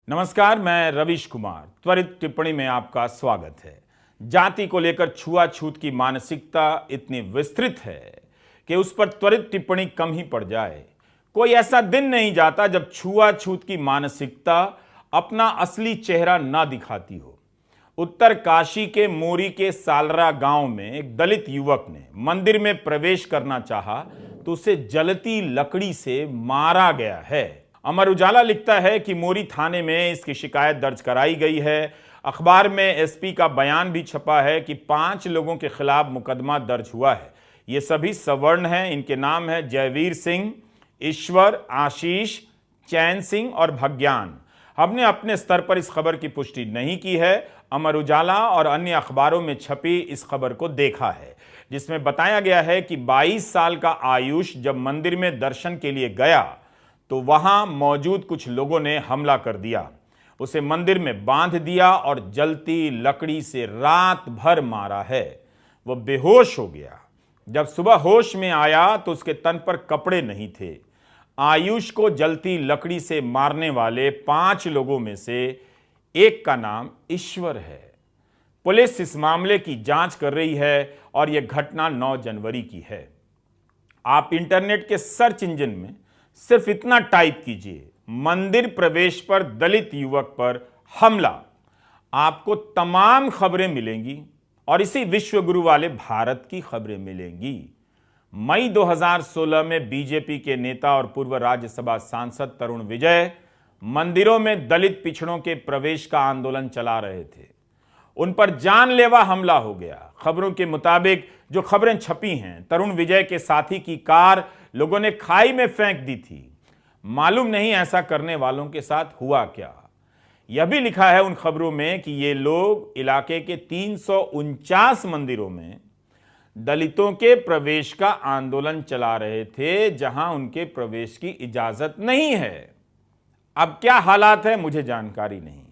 नमस्कार, मैं रविश कुमार। त्वरित टिप्पणी में आपका स्वागत है। जाति को लेकर छुआछूत की मानसिकता इतनी विस्तृत है कि उस पर त्वरित टिप्पणी कम ही पड़ जाए। कोई ऐसा दिन नहीं जाता जब छुआछूत की मानसिकता अपना असली चेहरा ना दिखाती हो। उत्तर काशी के मोरी के सालरा गांव में एक दलित युवक ने मंदिर में प्रवेश करना चाहा तो उसे जलती लकड़ी से मारा गया है। अमर उजाला लिखता है कि मोरी थाने में इसकी शिकायत दर्ज कराई गई है। अखबार में एसपी का बयान भी छपा है कि 5 लोगों के खिलाफ मुकदमा दर्ज हुआ है। ये सभी सवर्ण हैं। इनके नाम है जयवीर सिंह, ईश्वर, आशीष, चैन सिंह और भग्यान। हमने अपने स्तर पर इस खबर की पुष्टि नहीं की है। अमर उजाला और अन्य अखबारों में छपी इस खबर को देखा है, जिसमें बताया गया है कि 22 साल का आयुष जब मंदिर में दर्शन के लिए गया तो वहां मौजूद कुछ लोगों ने हमला कर दिया। उसे मंदिर में बांध दिया और जलती लकड़ी से रात भर मारा है। वह बेहोश हो गया। जब सुबह होश में आया तो उसके तन पर कपड़े नहीं थे। आयुष को जलती लकड़ी से मारने वाले 5 लोगों में से एक का नाम ईश्वर है। पुलिस इस मामले की जांच कर रही है और यह घटना 9 जनवरी की है। आप इंटरनेट के सर्च इंजन में सिर्फ इतना टाइप कीजिए, मंदिर प्रवेश पर दलित युवक पर हमला। आपको तमाम खबरें मिलेंगी और इसी विश्व गुरु वाले भारत की खबरें मिलेंगी। मई 2016 में बीजेपी के नेता और पूर्व राज्यसभा सांसद तरुण विजय मंदिरों में दलित पिछड़ों के प्रवेश का आंदोलन चला रहे थे। उन पर जानलेवा हमला हो गया। खबरों के मुताबिक जो खबरें छपी हैं, तरुण विजय के साथी की कार लोगों ने खाई में फेंक दी थी। मालूम नहीं ऐसा करने वालों के साथ हुआ क्या। यह भी लिखा है उन खबरों में कि ये लोग इलाके के 349 मंदिरों में दलितों के प्रवेश का आंदोलन चला रहे थे, जहां उनके प्रवेश की इजाजत नहीं है। अब क्या हालात है मुझे जानकारी नहीं।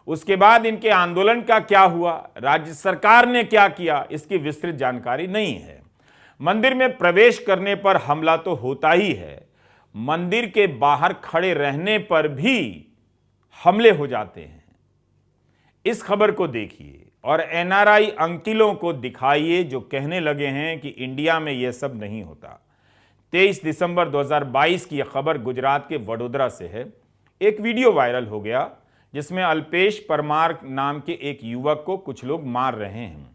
उसके बाद इनके आंदोलन का क्या हुआ, राज्य सरकार ने क्या किया, इसकी विस्तृत जानकारी नहीं है। मंदिर में प्रवेश करने पर हमला तो होता ही है, मंदिर के बाहर खड़े रहने पर भी हमले हो जाते हैं। इस खबर को देखिए और एनआरआई अंकिलों को दिखाइए जो कहने लगे हैं कि इंडिया में यह सब नहीं होता। 23 दिसंबर 2022 की यह खबर गुजरात के वडोदरा से है। एक वीडियो वायरल हो गया जिसमें अल्पेश परमार नाम के एक युवक को कुछ लोग मार रहे हैं।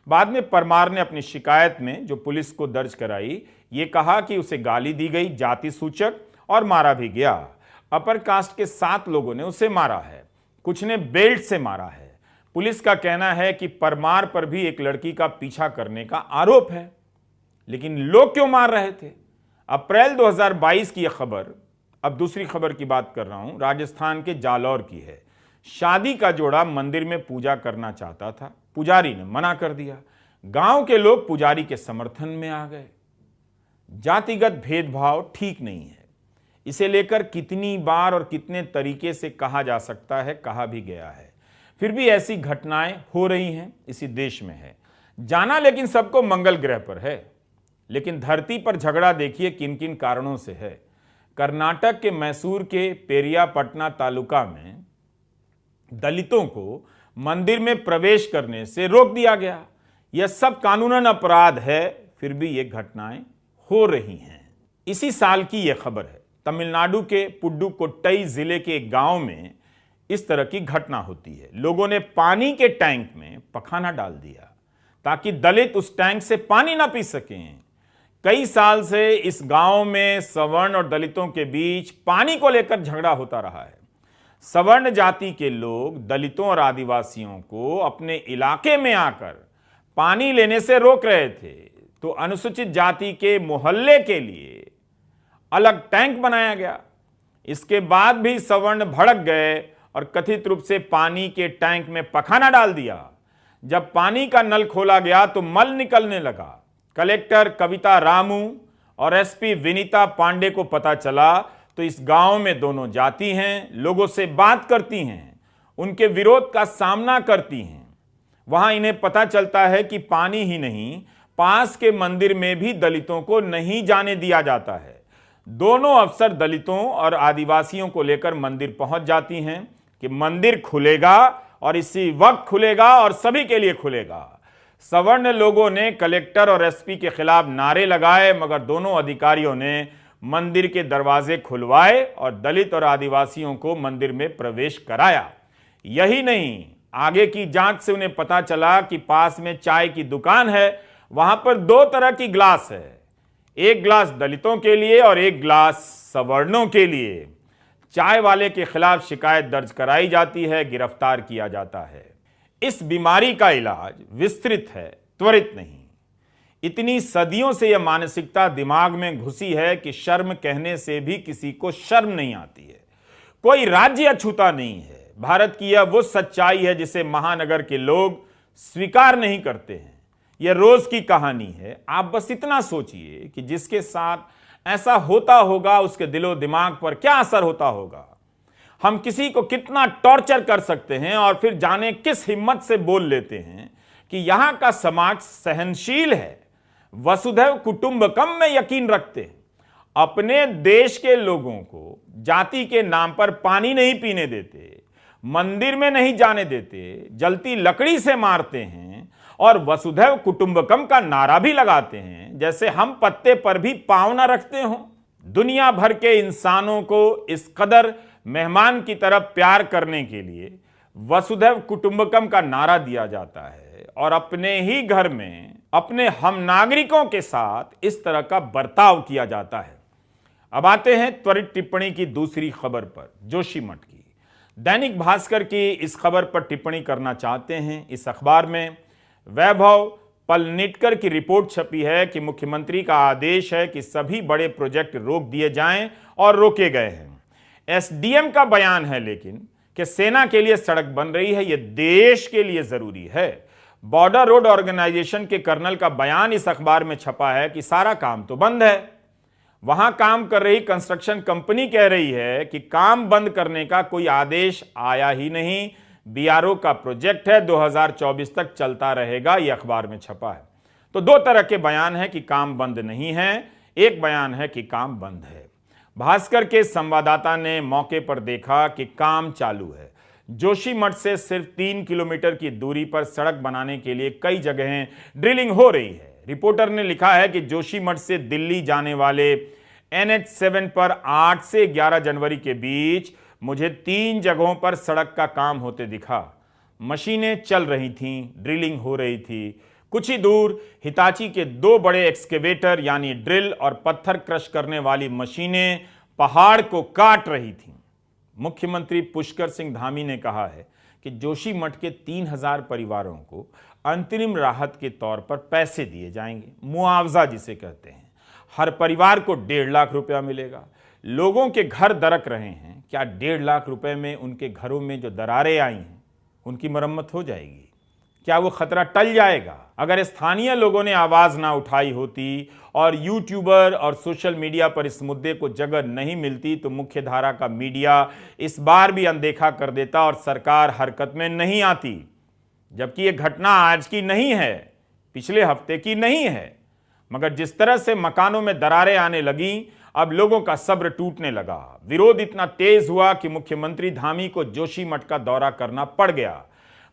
बाद में परमार ने अपनी शिकायत में जो पुलिस को दर्ज कराई, ये कहा कि उसे गाली दी गई, जाति सूचक, और मारा भी गया। अपर कास्ट के 7 लोगों ने उसे मारा है, कुछ ने बेल्ट से मारा है। पुलिस का कहना है कि परमार पर भी एक लड़की का पीछा करने का आरोप है। लेकिन लोग क्यों मार रहे थे? अप्रैल 2022 की यह खबर। अब दूसरी खबर की बात कर रहा हूं, राजस्थान के जालौर की है। शादी का जोड़ा मंदिर में पूजा करना चाहता था, पुजारी ने मना कर दिया। गांव के लोग पुजारी के समर्थन में आ गए। जातिगत भेदभाव ठीक नहीं है। इसे लेकर कितनी बार और कितने तरीके से कहा जा सकता है, कहा भी गया है। फिर भी ऐसी घटनाएं हो रही हैं, इसी देश में है। जाना लेकिन सबको मंगल ग्रह पर है, लेकिन धरती पर झगड़ा देखिए किन किन कारणों से है। कर्नाटक के मैसूर के पेरियापटना तालुका में दलितों को मंदिर में प्रवेश करने से रोक दिया गया। यह सब कानूनन अपराध है, फिर भी ये घटनाएं हो रही हैं। इसी साल की यह खबर है। तमिलनाडु के पुडुकोट्टई जिले के एक गांव में इस तरह की घटना होती है। लोगों ने पानी के टैंक में पखाना डाल दिया ताकि दलित उस टैंक से पानी ना पी सकें। कई साल से इस गांव में सवर्ण और दलितों के बीच पानी को लेकर झगड़ा होता रहा है। सवर्ण जाति के लोग दलितों और आदिवासियों को अपने इलाके में आकर पानी लेने से रोक रहे थे, तो अनुसूचित जाति के मोहल्ले के लिए अलग टैंक बनाया गया। इसके बाद भी सवर्ण भड़क गए और कथित रूप से पानी के टैंक में पखाना डाल दिया। जब पानी का नल खोला गया तो मल निकलने लगा। कलेक्टर कविता रामू और एसपी विनीता पांडे को पता चला तो इस गांव में दोनों जाति हैं, लोगों से बात करती हैं, उनके विरोध का सामना करती हैं। वहां इन्हें पता चलता है कि पानी ही नहीं, पास के मंदिर में भी दलितों को नहीं जाने दिया जाता है। दोनों अफसर दलितों और आदिवासियों को लेकर मंदिर पहुंच जाती हैं। कि मंदिर खुलेगा और इसी वक्त खुलेगा और सभी के लिए खुलेगा। सवर्ण लोगों ने कलेक्टर और एसपी के खिलाफ नारे लगाए, मगर दोनों अधिकारियों ने मंदिर के दरवाजे खुलवाए और दलित और आदिवासियों को मंदिर में प्रवेश कराया। यही नहीं, आगे की जांच से उन्हें पता चला कि पास में चाय की दुकान है, वहां पर 2 तरह की ग्लास है, एक ग्लास दलितों के लिए और एक ग्लास सवर्णों के लिए। चाय वाले के खिलाफ शिकायत दर्ज कराई जाती है, गिरफ्तार किया जाता है। इस बीमारी का इलाज विस्तृत है, त्वरित नहीं। इतनी सदियों से यह मानसिकता दिमाग में घुसी है कि शर्म कहने से भी किसी को शर्म नहीं आती है। कोई राज्य अछूता नहीं है। भारत की यह वो सच्चाई है जिसे महानगर के लोग स्वीकार नहीं करते हैं। यह रोज की कहानी है। आप बस इतना सोचिए कि जिसके साथ ऐसा होता होगा उसके दिलो दिमाग पर क्या असर होता होगा। हम किसी को कितना टॉर्चर कर सकते हैं और फिर जाने किस हिम्मत से बोल लेते हैं कि यहां का समाज सहनशील है, वसुधैव कुटुंबकम में यकीन रखते हैं, अपने देश के लोगों को जाति के नाम पर पानी नहीं पीने देते, मंदिर में नहीं जाने देते, जलती लकड़ी से मारते हैं और वसुधैव कुटुंबकम का नारा भी लगाते हैं, जैसे हम पत्ते पर भी पांव न रखते हों। दुनिया भर के इंसानों को इस कदर मेहमान की तरफ प्यार करने के लिए वसुधैव कुटुंबकम का नारा दिया जाता है और अपने ही घर में अपने हम नागरिकों के साथ इस तरह का बर्ताव किया जाता है। अब आते हैं त्वरित टिप्पणी की दूसरी खबर पर, जोशीमठ की। दैनिक भास्कर की इस खबर पर टिप्पणी करना चाहते हैं। इस अखबार में वैभव पलनिटकर की रिपोर्ट छपी है कि मुख्यमंत्री का आदेश है कि सभी बड़े प्रोजेक्ट रोक दिए जाएं और रोके गए हैं। एसडीएम का बयान है लेकिन कि सेना के लिए सड़क बन रही है, यह देश के लिए जरूरी है। बॉर्डर रोड ऑर्गेनाइजेशन के कर्नल का बयान इस अखबार में छपा है कि सारा काम तो बंद है। वहां काम कर रही कंस्ट्रक्शन कंपनी कह रही है कि काम बंद करने का कोई आदेश आया ही नहीं, बीआरओ का प्रोजेक्ट है, 2024 तक चलता रहेगा, यह अखबार में छपा है। तो 2 तरह के बयान है कि काम बंद नहीं है, एक बयान है कि काम बंद है। भास्कर के संवाददाता ने मौके पर देखा कि काम चालू है। जोशीमठ से सिर्फ 3 किलोमीटर की दूरी पर सड़क बनाने के लिए कई जगहें ड्रिलिंग हो रही है। रिपोर्टर ने लिखा है कि जोशीमठ से दिल्ली जाने वाले NH7 पर 8 से 11 जनवरी के बीच मुझे 3 जगहों पर सड़क का काम होते दिखा। मशीनें चल रही थीं, ड्रिलिंग हो रही थी। कुछ ही दूर हिताची के 2 बड़े एक्सकेवेटर यानी ड्रिल और पत्थर क्रश करने वाली मशीनें पहाड़ को काट रही थीं। मुख्यमंत्री पुष्कर सिंह धामी ने कहा है कि जोशीमठ के 3000 परिवारों को अंतरिम राहत के तौर पर पैसे दिए जाएंगे, मुआवजा जिसे कहते हैं। हर परिवार को 1.5 लाख रुपया मिलेगा। लोगों के घर दरक रहे हैं, क्या 1.5 लाख रुपए में उनके घरों में जो दरारें आई हैं उनकी मरम्मत हो जाएगी? क्या वो खतरा टल जाएगा? अगर स्थानीय लोगों ने आवाज ना उठाई होती और यूट्यूबर और सोशल मीडिया पर इस मुद्दे को जगह नहीं मिलती तो मुख्य धारा का मीडिया इस बार भी अनदेखा कर देता और सरकार हरकत में नहीं आती। जबकि ये घटना आज की नहीं है, पिछले हफ्ते की नहीं है, मगर जिस तरह से मकानों में दरारें आने लगी, अब लोगों का सब्र टूटने लगा। विरोध इतना तेज हुआ कि मुख्यमंत्री धामी को जोशीमठ का दौरा करना पड़ गया।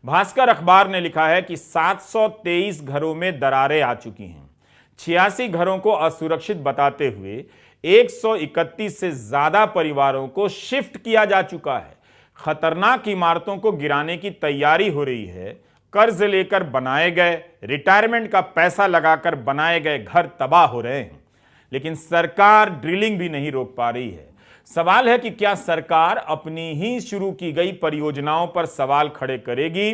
भास्कर अखबार ने लिखा है कि 723 घरों में दरारें आ चुकी हैं। 86 घरों को असुरक्षित बताते हुए 131 से ज्यादा परिवारों को शिफ्ट किया जा चुका है। खतरनाक इमारतों को गिराने की तैयारी हो रही है। कर्ज लेकर बनाए गए, रिटायरमेंट का पैसा लगाकर बनाए गए घर तबाह हो रहे हैं, लेकिन सरकार ड्रिलिंग भी नहीं रोक पा रही है। सवाल है कि क्या सरकार अपनी ही शुरू की गई परियोजनाओं पर सवाल खड़े करेगी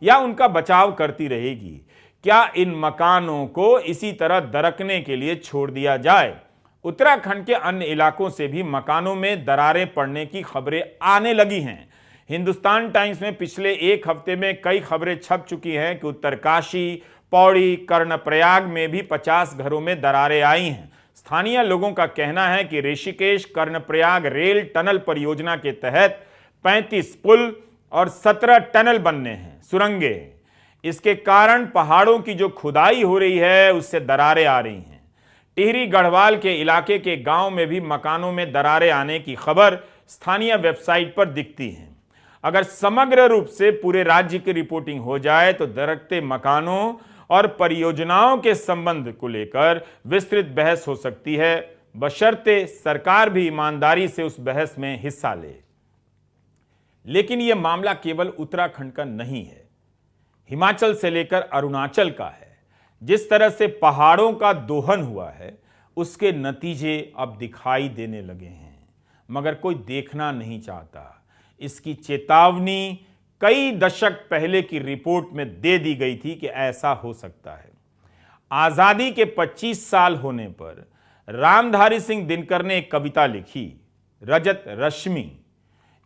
या उनका बचाव करती रहेगी? क्या इन मकानों को इसी तरह दरकने के लिए छोड़ दिया जाए? उत्तराखंड के अन्य इलाकों से भी मकानों में दरारें पड़ने की खबरें आने लगी हैं। हिंदुस्तान टाइम्स में पिछले 1 हफ्ते में कई खबरें छप चुकी हैं कि उत्तरकाशी, पौड़ी, कर्णप्रयाग में भी 50 घरों में दरारें आई हैं। स्थानीय लोगों का कहना है कि ऋषिकेश कर्णप्रयाग रेल टनल परियोजना के तहत 35 पुल और 17 टनल बनने हैं, सुरंगें। इसके कारण पहाड़ों की जो खुदाई हो रही है उससे दरारें आ रही हैं। टिहरी गढ़वाल के इलाके के गांव में भी मकानों में दरारें आने की खबर स्थानीय वेबसाइट पर दिखती है। अगर समग्र रूप से पूरे राज्य की रिपोर्टिंग हो जाए तो दरकते मकानों और परियोजनाओं के संबंध को लेकर विस्तृत बहस हो सकती है, बशर्ते सरकार भी ईमानदारी से उस बहस में हिस्सा ले। लेकिन यह मामला केवल उत्तराखंड का नहीं है, हिमाचल से लेकर अरुणाचल का है। जिस तरह से पहाड़ों का दोहन हुआ है उसके नतीजे अब दिखाई देने लगे हैं, मगर कोई देखना नहीं चाहता। इसकी चेतावनी कई दशक पहले की रिपोर्ट में दे दी गई थी कि ऐसा हो सकता है। आजादी के 25 साल होने पर रामधारी सिंह दिनकर ने एक कविता लिखी, रजत रश्मि।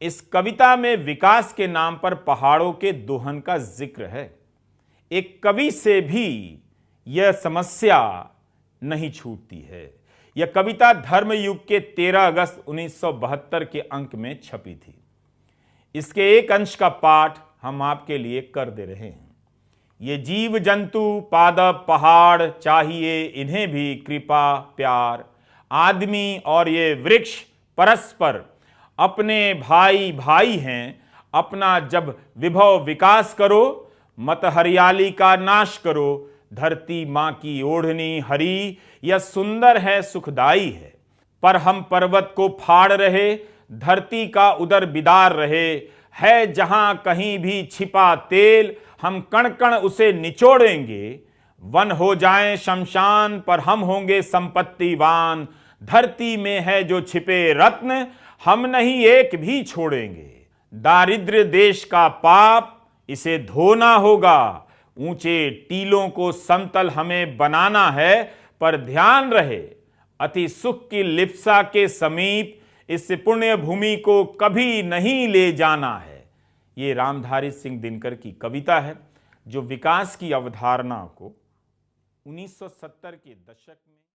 इस कविता में विकास के नाम पर पहाड़ों के दोहन का जिक्र है। एक कवि से भी यह समस्या नहीं छूटती है। यह कविता धर्मयुग के 13 अगस्त 1972 के अंक में छपी थी। इसके एक अंश का पाठ हम आपके लिए कर दे रहे हैं। ये जीव जंतु पादप पहाड़ चाहिए इन्हें भी कृपा प्यार, आदमी और ये वृक्ष परस्पर अपने भाई भाई हैं। अपना जब विभव विकास करो, मत हरियाली का नाश करो। धरती मां की ओढ़नी हरी, यह सुंदर है सुखदाई है। पर हम पर्वत को फाड़ रहे, धरती का उदर बिदार रहे। है जहां कहीं भी छिपा तेल, हम कण कण उसे निचोड़ेंगे। वन हो जाएं शमशान, पर हम होंगे संपत्तिवान। धरती में है जो छिपे रत्न, हम नहीं एक भी छोड़ेंगे। दारिद्र्य देश का पाप, इसे धोना होगा। ऊंचे टीलों को समतल हमें बनाना है, पर ध्यान रहे अति सुख की लिप्सा के समीप इस पुण्य भूमि को कभी नहीं ले जाना है। ये रामधारी सिंह दिनकर की कविता है जो विकास की अवधारणा को 1970 के दशक में